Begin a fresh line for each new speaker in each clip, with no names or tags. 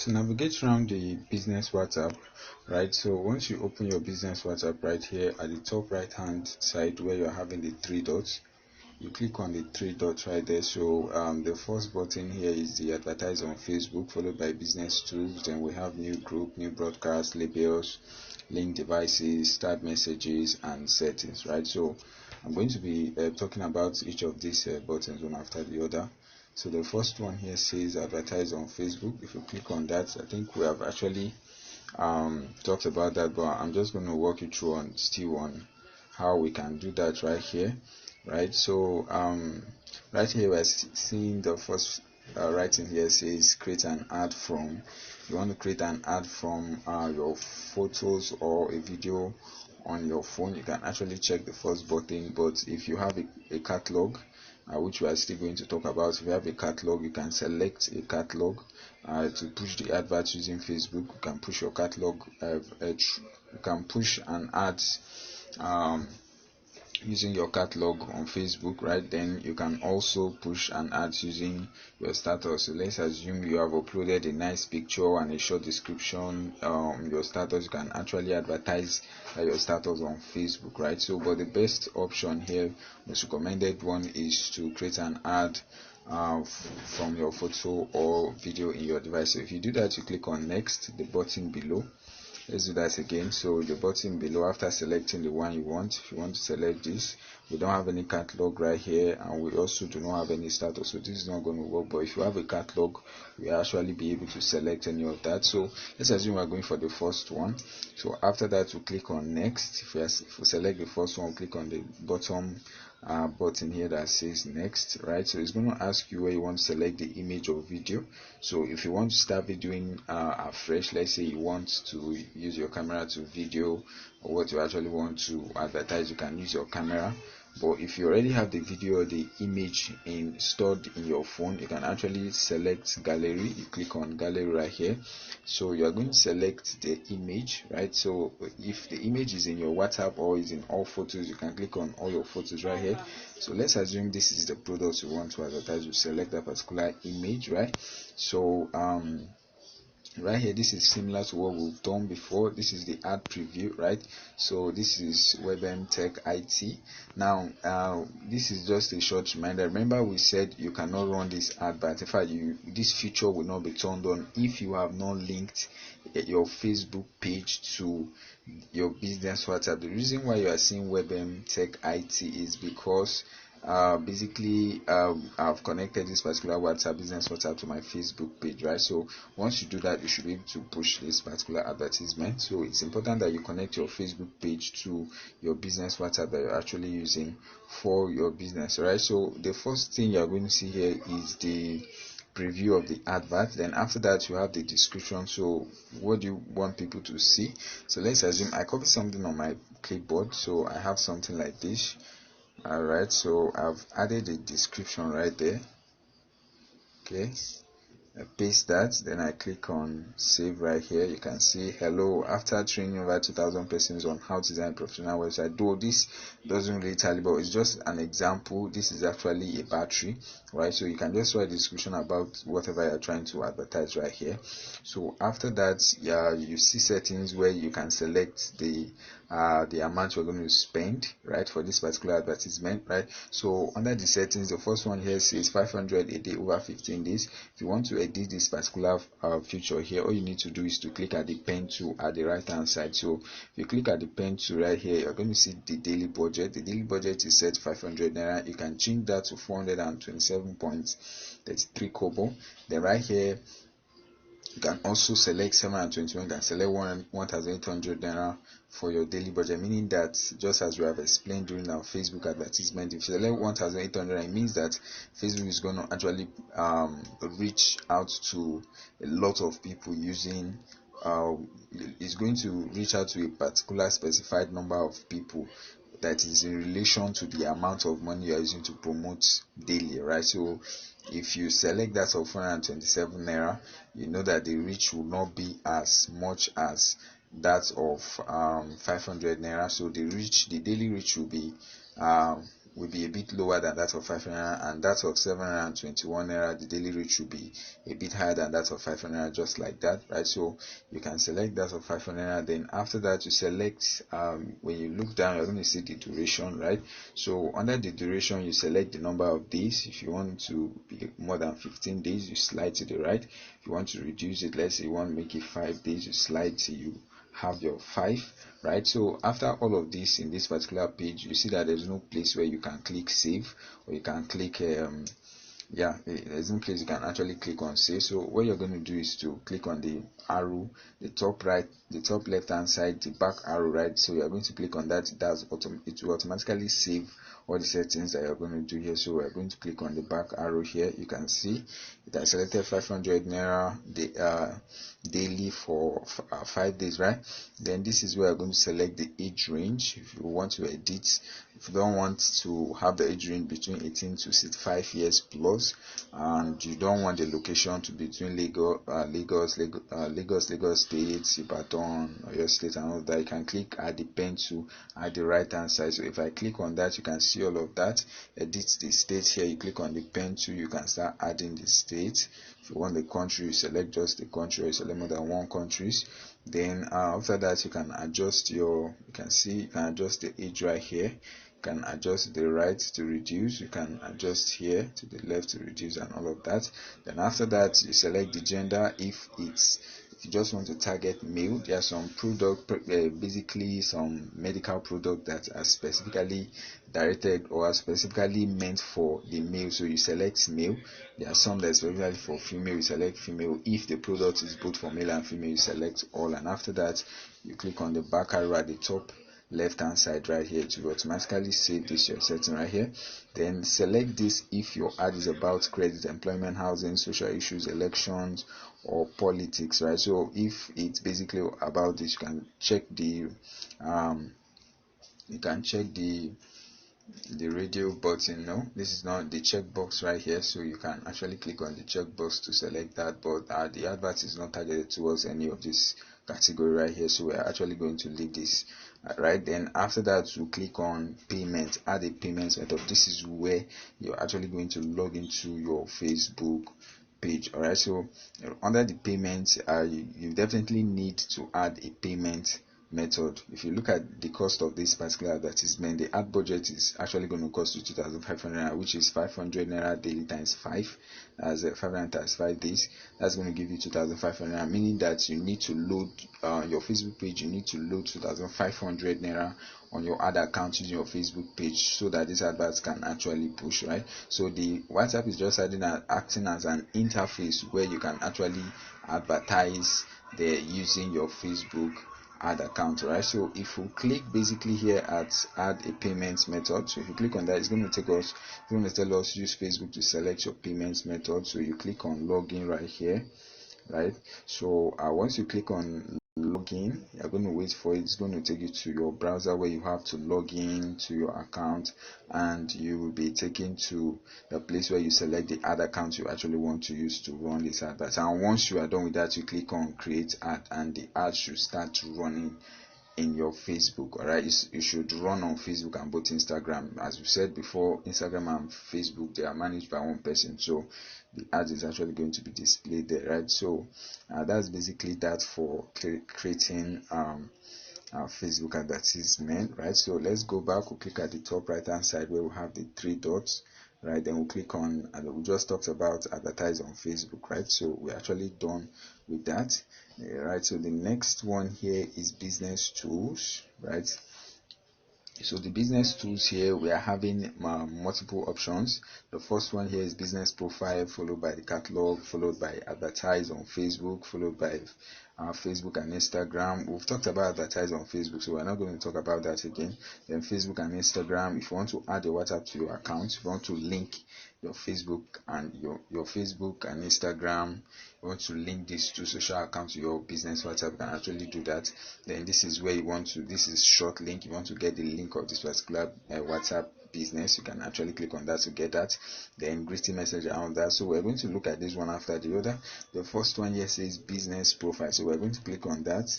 To navigate around the business WhatsApp, right? So once you open your business WhatsApp right here at the top right hand side where you're having the three dots, you click on the three dots right there. So the first button here is the advertise on Facebook, followed by business tools. Then we have new group, new broadcast, labels, link devices, start messages, and settings, right? So I'm going to be talking about each of these buttons one after the other. So the first one here says advertise on Facebook. If you click on that, I think we have actually talked about that, but I'm just going to walk you through on how we can do that right here, right? So right here we're seeing the first writing here says create an ad from. You want to create an ad from your photos or a video on your phone, you can actually check the first button. But if you have a catalog, which we are still going to talk about, if you have a catalog, you can select a catalog to push the advert using Facebook. You can push your catalog, you can push an ad using your catalog on Facebook, right? Then you can also push an ad using your status. So let's assume you have uploaded a nice picture and a short description your status. You can actually advertise your status on Facebook, right? So but the best option here, most recommended one, is to create an ad from your photo or video in your device. So if you do that, you click on next, the button below. Let's do that again. So the button below, after selecting the one you want, if you want to select this, we don't have any catalog right here, and we also do not have any status, so this is not going to work. But if you have a catalog, we actually be able to select any of that. So let's assume we're going for the first one. So after that, we click on next. If we select the first one, we click on the bottom button here that says next, right? So it's going to ask you where you want to select the image or video. So if you want to start videoing afresh, let's say you want to use your camera to video or what you actually want to advertise, you can use your camera. But if you already have the video or the image stored in your phone, you can actually select gallery. You click on gallery right here. So you are going to select the image, right? So if the image is in your WhatsApp or is in all photos, you can click on all your photos right here. So let's assume this is the product you want to advertise. You select that particular image, right? So right here, this is similar to what we've done before. This is the ad preview, right? So this is WebM Tech IT. Now this is just a short reminder. Remember we said you cannot run this ad, but in fact this feature will not be turned on if you have not linked your Facebook page to your business WhatsApp. The reason why you are seeing WebM Tech IT is because basically I've connected this particular business WhatsApp to my Facebook page, right? So once you do that, you should be able to push this particular advertisement. So it's important that you connect your Facebook page to your business WhatsApp that you're actually using for your business, right? So the first thing you're going to see here is the preview of the advert. Then after that, you have the description. So what do you want people to see? So let's assume I copy something on my clipboard. So I have something like this. Alright, so I've added a description right there. Okay, I paste that, then I click on save right here. You can see hello, after training over 2,000 persons on how to design a professional website. Though this doesn't really tally, but it's just an example. This is actually a battery, right? So you can just write a description about whatever you're trying to advertise right here. So after that, you see settings where you can select the amount you're going to spend, right, for this particular advertisement, right? So under the settings, the first one here says 500 a day over 15 days. If you want to edit this particular feature here, all you need to do is to click at the pen tool at the right hand side. So if you click at the pen tool right here, you're going to see the daily budget. The daily budget is set 500 naira. You can change that to 427.33 kobo. Then right here, you can also select 721. You can select 1,800 naira for your daily budget, meaning that just as we have explained during our Facebook advertisement, if you select 1,800, it means that Facebook is going to actually reach out to a lot of people using is going to reach out to a particular specified number of people that is in relation to the amount of money you are using to promote daily, right? So if you select that of 427 naira, you know that the reach will not be as much as that of 500 naira. So the daily reach will be will be a bit lower than that of 500 naira, and that of 721 naira, the daily rate should be a bit higher than that of 500 naira, just like that, right? So you can select that of 500 naira. Then after that, you select, when you look down, you're going to see the duration, right? So under the duration, you select the number of days. If you want to be more than 15 days, you slide to the right. If you want to reduce it, let's say you want to make it 5 days, you slide to you have your 5, right? So after all of this, in this particular page, you see that there's no place where you can click save, or you can click there's no place you can actually click on save. So what you're going to do is to click on the arrow, the top right, the top left hand side, the back arrow, right? So you're going to click on that. It will automatically save all the settings that you're going to do here. So we're going to click on the back arrow here. You can see it has selected 500 naira daily for 5 days, right? Then this is where you're going to select the age range. If you want to edit, if you don't want to have the age range between 18 to 65 years plus, and you don't want the location to be between Lagos State, Ibadan, Oyo State, and all that, you can click add the pen tool at the right hand side. So if I click on that, you can see all of that. Edit the state here, you click on the pen tool, you can start adding the state. If you want the country, you select just the country, or you select more than one countries. Then after that, you can adjust you can adjust the age right here. You can adjust the right to reduce, you can adjust here to the left to reduce, and all of that. Then after that, you select the gender. If you just want to target male, there are some basically some medical product that are specifically directed or are specifically meant for the male, so you select male. There are some that's specifically for female, you select female. If the product is both for male and female, you select all, and after that, you click on the back arrow at the top left hand side right here to automatically save this your setting right here. Then select this if your ad is about credit, employment, housing, social issues, elections, or politics, right? So if it's basically about this, you can check the radio button. No, this is not the checkbox right here, so you can actually click on the checkbox to select that, but the advert is not targeted towards any of this category right here, so we're actually going to leave this. Right, then after that, you click on payment, add a payment method. This is where you're actually going to log into your Facebook page. All right, so under the payments, you definitely need to add a payment method. If you look at the cost of this particular advertisement, the ad budget is actually going to cost you 2,500 naira, which is 500 naira daily times 5, as 500 times 5 days. That's going to give you 2,500 naira, meaning that you need to load your Facebook page. You need to load 2,500 naira on your ad account using your Facebook page, so that this advert can actually push, right? So the WhatsApp is just acting as an interface where you can actually advertise there using your Facebook ad account, right? So if you click basically here at add a payment method, so if you click on that, it's going to tell us use Facebook to select your payments method. So you click on login right here, right? So once you click on login, you're going to wait for it. It's going to take you to your browser where you have to log in to your account, and you will be taken to the place where you select the ad account you actually want to use to run this advert. And once you are done with that, you click on create ad, and the ad should start running in your Facebook. All right, it should run on Facebook and both Instagram. As we said before, Instagram and Facebook, they are managed by one person, so the ad is actually going to be displayed there, right? So that's basically that for creating Facebook advertisement, right? So let's go back. We'll click at the top right hand side where we have the 3 dots, right? Then we'll click on, and we just talked about advertise on Facebook, right? So we're actually done with that. Right, so the next one here is business tools, right? So the business tools here, we are having multiple options. The first one here is business profile, followed by the catalog, followed by advertise on Facebook, followed by Facebook and Instagram. We've talked about advertise on Facebook, so we're not going to talk about that again. Then Facebook and Instagram. If you want to add your WhatsApp to your account, if you want to link your Facebook and your Facebook and Instagram, you want to link these two social accounts to your business WhatsApp, you can actually do that. Then this is where you want to, this is short link, you want to get the link of this particular WhatsApp business, you can actually click on that to get that. Then greeting message around that. So we're going to look at this one after the other. The first one here says business profile, so we're going to click on that.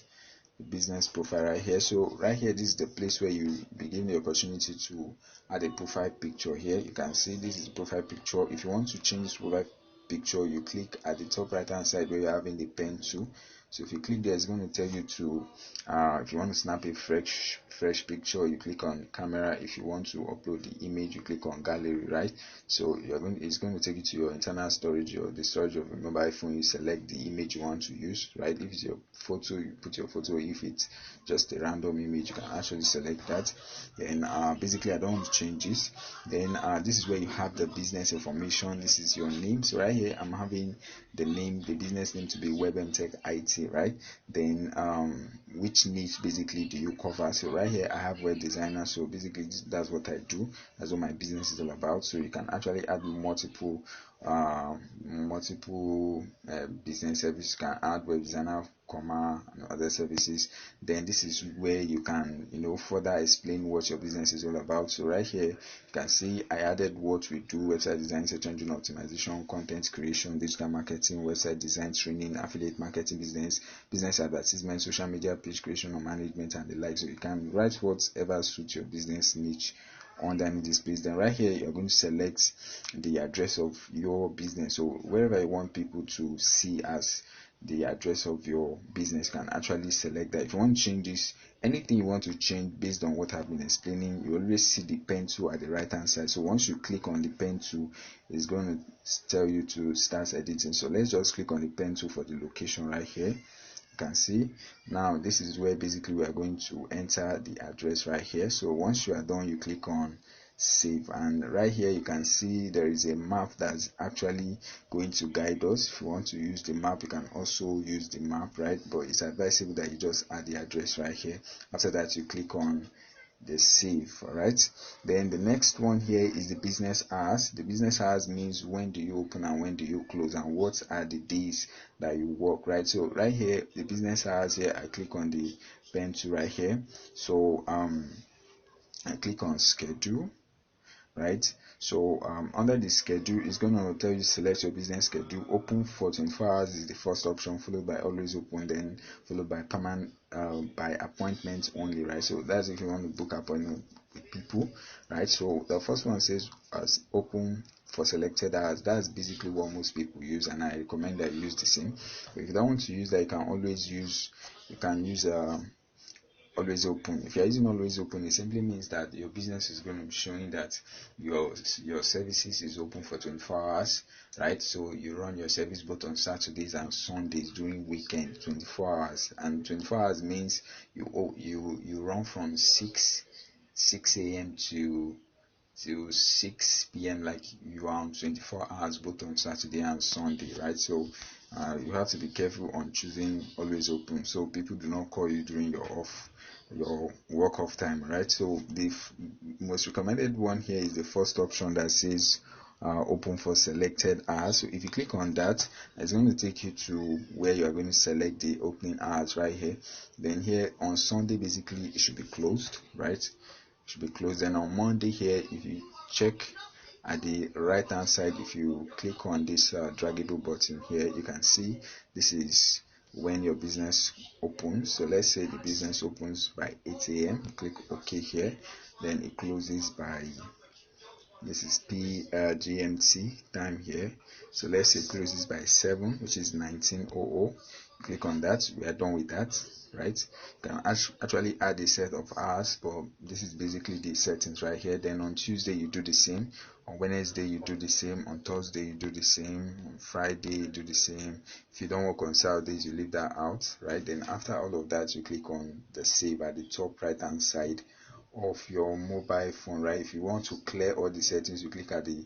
business profile right here. So right here, this is the place where you begin the opportunity to add a profile picture. Here you can see this is the profile picture. If you want to change this profile picture, you click at the top right hand side where you're having the pen tool. So if you click there, it's going to tell you to if you want to snap a fresh picture, you click on camera. If you want to upload the image, you click on gallery, right? So it's going to take you to your internal storage or the storage of your mobile phone. You select the image you want to use, right? If it's your photo, you put your photo. If it's just a random image, you can actually select that. Then basically I don't want to change this. Then this is where you have the business information. This is your name. So right here I'm having the business name to be Web and Tech IT, right? Then which niche basically do you cover? So right here I have web designer, so basically that's what I do. That's what my business is all about. So you can actually add multiple business services. You can add web designer, comma, and other services. Then this is where you can further explain what your business is all about. So right here you can see I added what we do: website design, search engine optimization, content creation, digital marketing, website design training, affiliate marketing, business advertisement, social media page creation or management, and the like. So you can write whatever suits your business niche underneath this place. Then right here you're going to select the address of your business. So wherever you want people to see as the address of your business, can actually select that. If you want to change this, anything you want to change based on what I've been explaining, you always see the pen tool at the right hand side. So once you click on the pen tool, it's going to tell you to start editing. So let's just click on the pen tool for the location right here. You can see now this is where basically we are going to enter the address right here. So once you are done, you click on save, and right here you can see there is a map that's actually going to guide us. If you want to use the map, you can also use the map, right? But it's advisable that you just add the address right here. After that, you click on the save. All right, then the next one here is the business hours. The business hours means when do you open and when do you close, and what are the days that you work, right? So right here, the business hours, here I click on the pen tool right here. So I click on schedule, right? So under the schedule, it's going to tell you select your business schedule. Open for 24 hours is the first option, followed by always open, then followed by permanent by appointment only, right? So that's if you want to book appointment with people, right? So the first one says as open for selected hours. That's basically what most people use, and I recommend that you use the same. But if you don't want to use that, you can use always open. If you're using always open, it simply means that your business is going to be showing that your services is open for 24 hours, right? So you run your service both on Saturdays and Sundays during weekend, 24 hours. And 24 hours means you run from 6 a.m. to 6 p.m. like you are on 24 hours both on Saturday and Sunday, right? So you have to be careful on choosing always open, so people do not call you during your work off time, right? So the most recommended one here is the first option that says open for selected hours. So if you click on that, it's going to take you to where you are going to select the opening hours right here. Then here on Sunday, basically it should be closed, right? Should be closed. Then on Monday here, if you check at the right hand side, if you click on this draggable button here, you can see this is when your business opens. So let's say the business opens by 8 a.m. click OK here, then it closes by, this is GMT time here, so let's say it closes by 7, which is 19:00. Click on that. We are done with that, right? You can actually add a set of hours, but this is basically the settings right here. Then on Tuesday you do the same, on Wednesday you do the same, on Thursday you do the same, on Friday you do the same. If you don't work on Saturdays, you leave that out, right? Then after all of that, you click on the save at the top right hand side of your mobile phone, right? If you want to clear all the settings, you click at the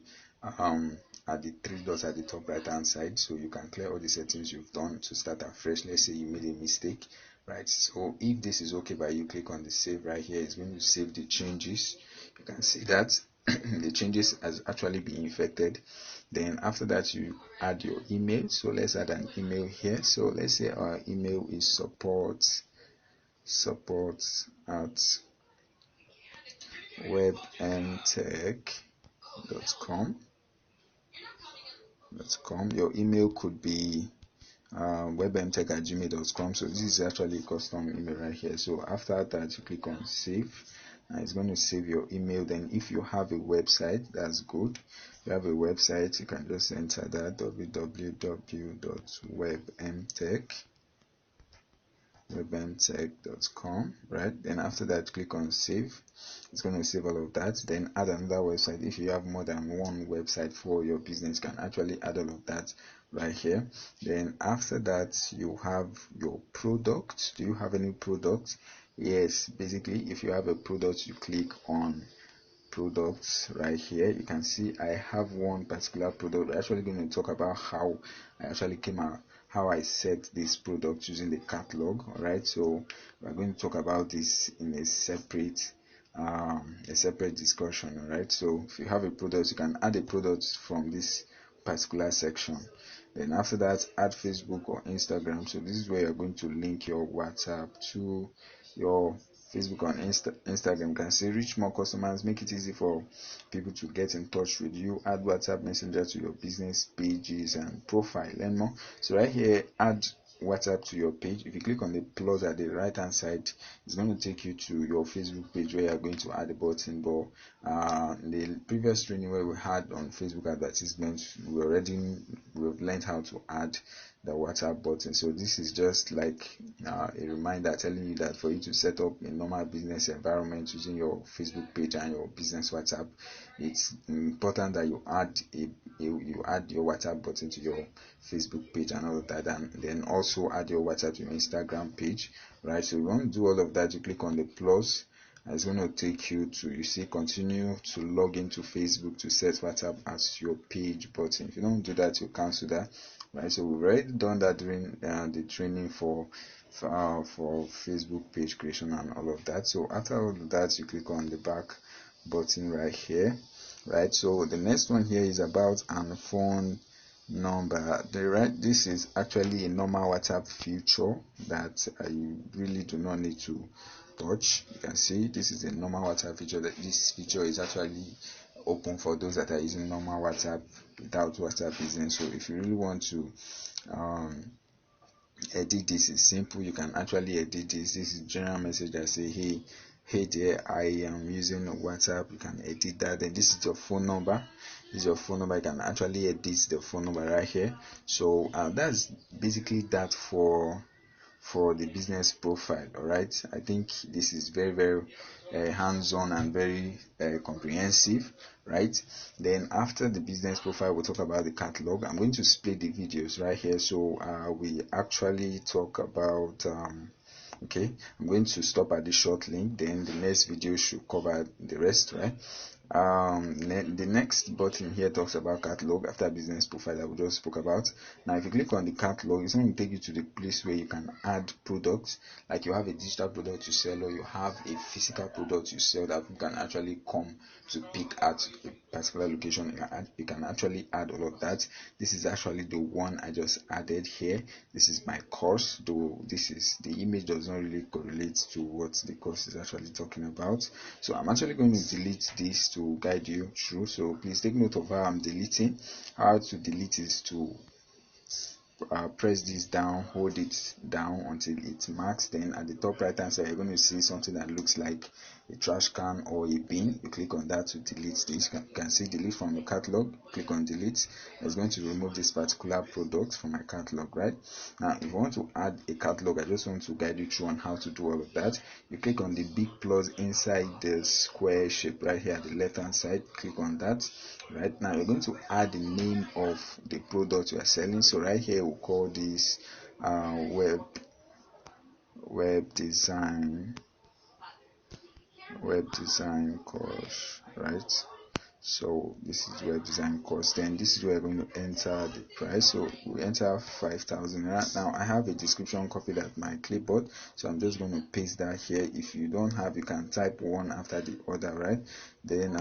three dots at the top right hand side, so you can clear all the settings you've done to start afresh. Let's say you made a mistake, right? So if this is okay by you, click on the save right here. It's going to save the changes. You can see that the changes has actually been effected. Then after that, you add your email. So let's add an email here. So let's say our email is support at webandtech.com. Your email could be webmtech@gmail.com. So this is actually a custom email right here. So after that, you click on save, and it's going to save your email. Then if you have a website, that's good. If you have a website, you can just enter that webmtech.com, right? Then after that, click on save. It's going to save all of that. Then add another website. If you have more than one website for your business, you can actually add all of that right here. Then after that, you have your product. Do you have any product? Yes, basically if you have a product, you click on products right here. You can see I have one particular product. We're actually going to talk about how I actually came out, how I set this product using the catalog. All right, so we're going to talk about this in a separate discussion. All right, so if you have a product, you can add a product from this particular section. Then after that, add Facebook or Instagram. So this is where you're going to link your WhatsApp to your Facebook or Instagram. You can say reach more customers, make it easy for people to get in touch with you. Add WhatsApp Messenger to your business pages and profile. Learn more. So right here, add WhatsApp to your page. If you click on the plus at the right hand side, it's going to take you to your Facebook page where you're going to add a button. But the previous training where we had on Facebook advertisements, we've learned how to add the WhatsApp button. So this is just like a reminder telling you that for you to set up a normal business environment using your Facebook page and your business WhatsApp, it's important that you add you add your WhatsApp button to your Facebook page and all of that, and then also add your WhatsApp to your Instagram page, right? So you want to do all of that, you click on the plus. It's going to take you to, you see, continue to log into Facebook to set WhatsApp as your page button. If you don't do that, you cancel that, right? So we've already done that during the training for Facebook page creation and all of that. So after all of that, you click on the back button right here, right? So the next one here is about an phone number. This is actually a normal WhatsApp feature that you really do not need to touch. You can see this is a normal WhatsApp feature. That this feature is actually open for those that are using normal WhatsApp without WhatsApp business. So if you really want to edit this, is simple. You can actually edit this. This is general message that say hey there, I am using WhatsApp. You can edit that. Then this is your phone number. This is your phone number. You can actually edit the phone number right here. So that's basically that for the business profile. All right, I think this is very hands-on and very comprehensive, right? Then after the business profile, we'll talk about the catalog. I'm going to split the videos right here, so we actually talk about okay, I'm going to stop at the short link, then the next video should cover the rest, right? The next button here talks about catalog after business profile that we just spoke about. Now if you click on the catalog, it's going to take you to the place where you can add products. Like you have a digital product you sell, or you have a physical product you sell that you can actually come to pick at a particular location. You can actually add all of that. This is actually the one I just added here. This is my course, though this is the image does not really correlate to what the course is actually talking about. So I'm actually going to delete this to guide you through. So please take note of how I'm deleting. How to delete is to press this down, hold it down until it marks. Then at the top right hand side, you're going to see something that looks like a trash can or a bin. You click on that to delete this. You can see delete from the catalog. Click on delete. It's going to remove this particular product from my catalog, right? Now if you want to add a catalog, I just want to guide you through on how to do all of that. You click on the big plus inside the square shape right here at the left hand side. Click on that. Right now you're going to add the name of the product you are selling. So right here we'll call this web design course, right? So this is web design course. Then this is where we're going to enter the price. So we enter 5,000. Now I have a description copied at my clipboard, so I'm just going to paste that here. If you don't have, you can type one after the other, right? Then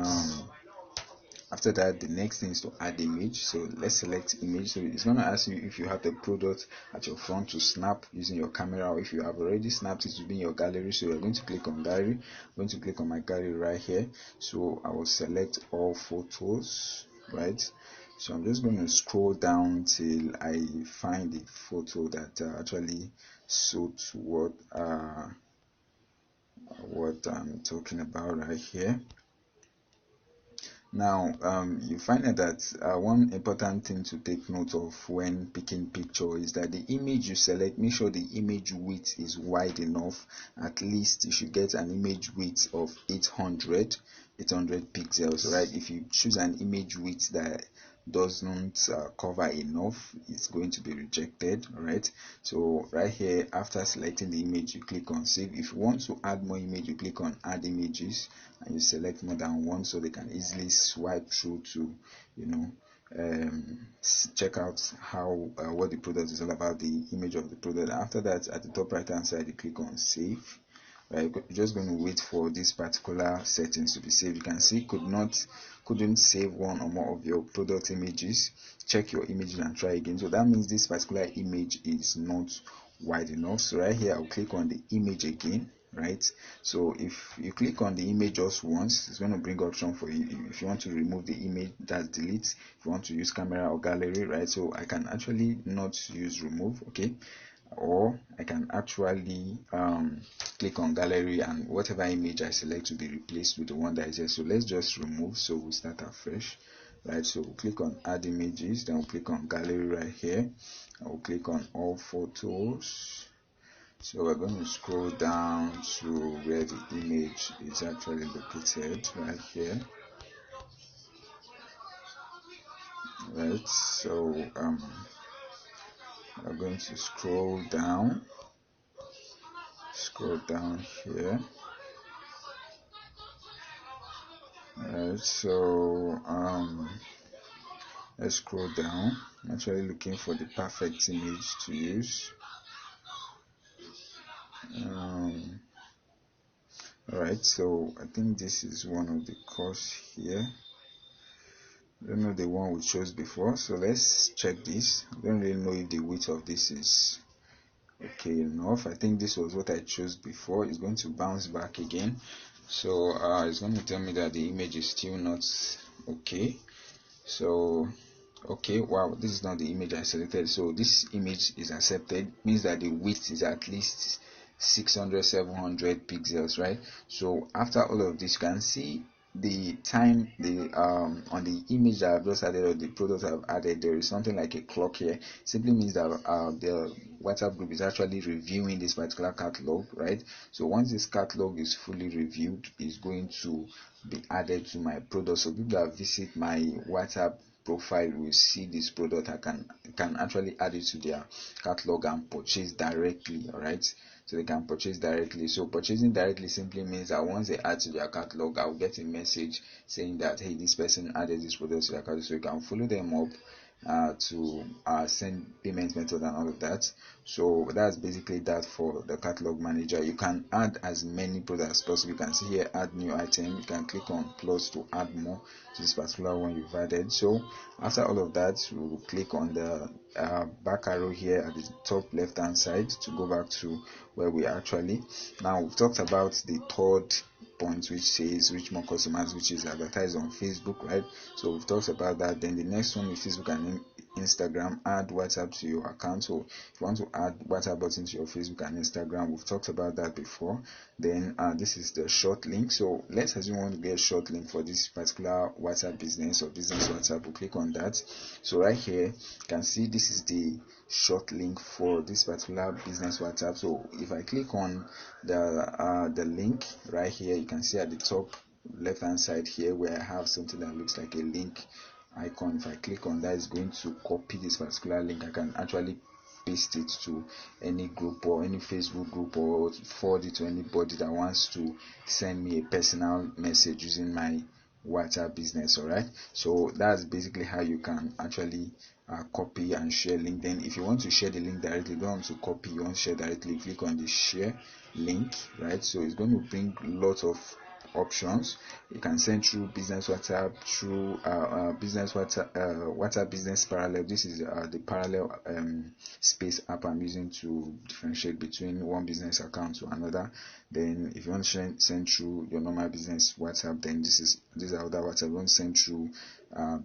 after that, the next thing is to add image. So let's select image. So it's going to ask you if you have the product at your front to snap using your camera, or if you have already snapped it within your gallery. So you're going to click on gallery. I'm going to click on my gallery right here. So I will select all photos, right? So I'm just going to scroll down till I find the photo that actually suits what I'm talking about right here. Now, you find out that one important thing to take note of when picking picture is that the image you select, make sure the image width is wide enough. At least you should get an image width of 800 pixels, right? If you choose an image width that doesn't cover enough, it's going to be rejected. Right, so right here, after selecting the image, you click on save. If you want to add more image, you click on add images and you select more than one, so they can easily swipe through to check out how what the product is all about, the image of the product. After that, at the top right hand side, you click on save. Right, you're just going to wait for this particular settings to be saved. You can see couldn't save one or more of your product images. Check your images and try again. So that means this particular image is not wide enough. So right here, I'll click on the image again. Right, so if you click on the image just once, it's going to bring option for you. If you want to remove the image, that's delete. If you want to use camera or gallery, right, so I can actually not use remove, okay, or I can actually click on gallery and whatever image I select will be replaced with the one that is there. So let's just remove, so we'll start afresh. Right, so we'll click on add images, then we'll click on gallery right here, and we'll click on all photos. So we're going to scroll down to where the image is actually located, right here. Right, so we're going to scroll down here. Right, so let's scroll down. I'm actually looking for the perfect image to use. Alright, so I think this is one of the course here. I don't know the one we chose before, so let's check this. I don't really know if the width of this is okay enough. I think this was what I chose before. It's going to bounce back again, so it's going to tell me that the image is still not okay. So okay, wow, this is not the image I selected. So this image is accepted, means that the width is at least 600-700 pixels, right? So after all of this, you can see the time on the image that I've just added, or the product I've added, there is something like a clock here. It simply means that the WhatsApp group is actually reviewing this particular catalog, right? So once this catalog is fully reviewed, it's going to be added to my product. So people that visit my WhatsApp profile will see this product. I can actually add it to their catalog and purchase directly. All right, so they can purchase directly. So purchasing directly simply means that once they add to their catalog, I'll get a message saying that, hey, this person added this product to their catalog, so you can follow them up to send payment method and all of that. So that's basically that for the catalog manager. You can add as many products as possible. You can see here add new item. You can click on plus to add more to this particular one you've added. So after all of that, we'll click on the back arrow here at the top left hand side to go back to where we are actually. Now we've talked about the third point, which says reach more customers, which is advertise on Facebook, right? So we've talked about that. Then the next one is Facebook and Instagram. Add WhatsApp to your account. So if you want to add WhatsApp button to your Facebook and Instagram, we've talked about that before. Then this is the short link. So let's assume we want to get a short link for this particular WhatsApp business or business WhatsApp. We'll click on that. So right here, you can see this is the short link for this particular business WhatsApp. So if I click on the link right here, you can see at the top left hand side here where I have something that looks like a link icon. If I click on that, it's going to copy this particular link. I can actually paste it to any group or any Facebook group, or forward it to anybody that wants to send me a personal message using my WhatsApp business. All right, so that's basically how you can actually copy and share link. Then if you want to share the link directly, you don't want to copy, you want to share directly, click on the share link, right? So it's going to bring lots of options. You can send through business WhatsApp, through business WhatsApp, WhatsApp business parallel. This is the parallel space app I'm using to differentiate between one business account to another. Then if you want to send through your normal business WhatsApp, then this is other WhatsApp. You want to send through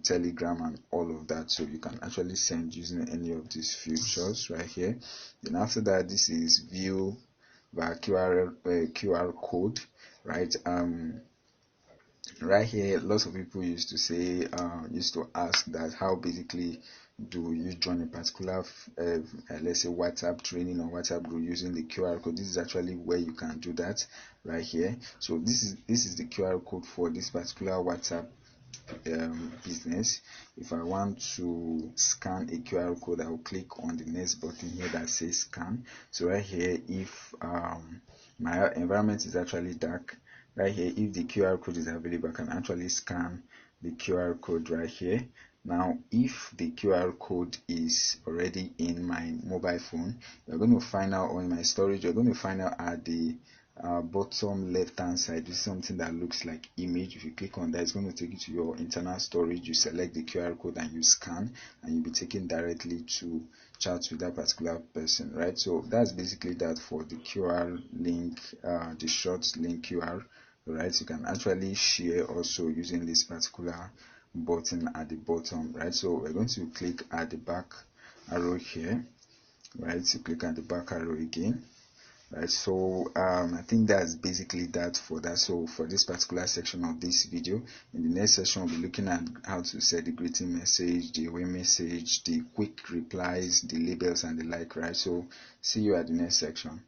Telegram and all of that. So you can actually send using any of these features right here. Then after that, this is view via QR code, right? Right here, lots of people used to ask that how basically do you join a particular let's say WhatsApp training or WhatsApp group using the QR code. This is actually where you can do that right here. So this is the QR code for this particular WhatsApp business. If I want to scan a QR code, I will click on the next button here that says scan. So right here, if my environment is actually dark, right here, if the QR code is available, I can actually scan the QR code right here. Now if the QR code is already in my mobile phone, you're going to find out, or in my storage, you're going to find out at the bottom left hand side, this is something that looks like image. If you click on that, it's going to take you to your internal storage. You select the QR code and you scan, and you'll be taken directly to chat with that particular person, right? So that's basically that for the QR link, the short link QR, right? You can actually share also using this particular button at the bottom, right? So we're going to click at the back arrow here, right? So click at the back arrow again, right? So I think that's basically that for that. So for this particular section of this video, in the next session we'll be looking at how to set the greeting message, the away message, the quick replies, the labels and the like, right? So see you at the next section.